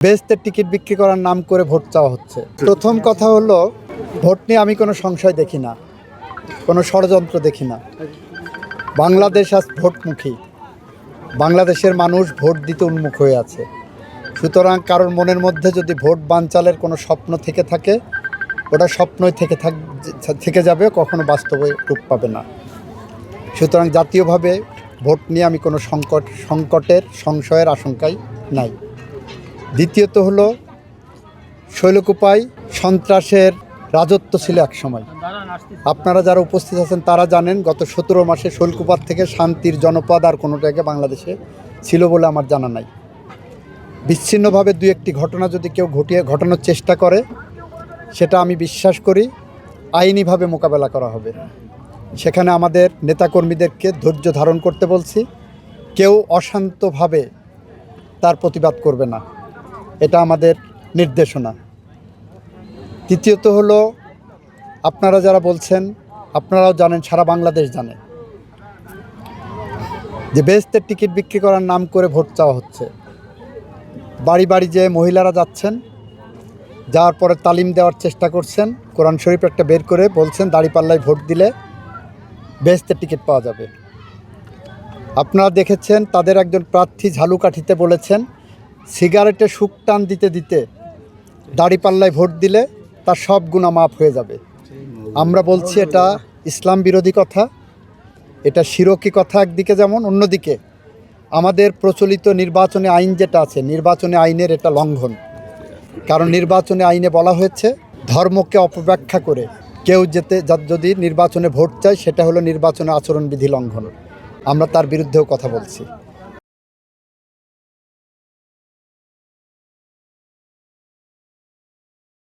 বেহেশতের ticket বিক্রি করার নাম করে ভোট চাওয়া হচ্ছে। প্রথম কথা হলো, ভোট নিয়ে আমি কোনো সংশয় দেখি না, কোনো ষড়যন্ত্র দেখি না। বাংলাদেশ আজ ভোটমুখী, বাংলাদেশের মানুষ ভোট দিতে উন্মুখ হয়ে আছে। সুতরাং কারোর মনের মধ্যে যদি ভোট বানচালের কোনো স্বপ্ন থেকে থাকে, ওটা স্বপ্নই থেকে যাবে, কখনো বাস্তবে রূপ পাবে না। সুতরাং জাতীয়ভাবে ভোট নিয়ে আমি কোনো সংকটের সংশয়ের আশঙ্কাই নাই। দ্বিতীয়ত হলো, শৈলকুপায় সন্ত্রাসের রাজত্ব ছিল এক সময়। আপনারা যারা উপস্থিত আছেন তারা জানেন, গত 17 মাসে শৈলকুপার থেকে শান্তির জনপদ আর কোনো জায়গায় বাংলাদেশে ছিল বলে আমার জানা নাই। বিচ্ছিন্নভাবে দু একটি ঘটনা যদি কেউ ঘটানোর চেষ্টা করে, সেটা আমি বিশ্বাস করি আইনিভাবে মোকাবেলা করা হবে। সেখানে আমাদের নেতাকর্মীদেরকে ধৈর্য ধারণ করতে বলছি। কেউ অশান্তভাবে তার প্রতিবাদ করবে না, এটা আমাদের নির্দেশনা। তৃতীয়ত হলো, আপনারা যারা বলছেন, আপনারাও জানেন, সারা বাংলাদেশ জানে যে বেহেশতের টিকিট বিক্রি করার নাম করে ভোট চাওয়া হচ্ছে। বাড়ি বাড়ি যে মহিলারা যাচ্ছেন, যাওয়ার পরে তালিম দেওয়ার চেষ্টা করছেন, কোরআন শরীফ একটা বের করে বলছেন দাঁড়িপাল্লায় ভোট দিলে বেহেশতের টিকিট পাওয়া যাবে। আপনারা দেখেছেন, তাদের একজন প্রার্থী ঝালুকাঠিতে বলেছেন সিগারেটে শুক টান দিতে দিতে দাঁড়িপাল্লায় ভোট দিলে তার সব গুনাহ মাফ হয়ে যাবে। আমরা বলছি এটা ইসলাম বিরোধী কথা, এটা শিরকি কথা একদিকে, যেমন অন্যদিকে আমাদের প্রচলিত নির্বাচনী আইন যেটা আছে, নির্বাচনী আইনের এটা লঙ্ঘন। কারণ নির্বাচনী আইনে বলা হয়েছে ধর্মকে অপব্যাখ্যা করে কেউ যদি নির্বাচনে ভোট চায়, সেটা হলো নির্বাচনে আচরণবিধি লঙ্ঘন। আমরা তার বিরুদ্ধেও কথা বলছি।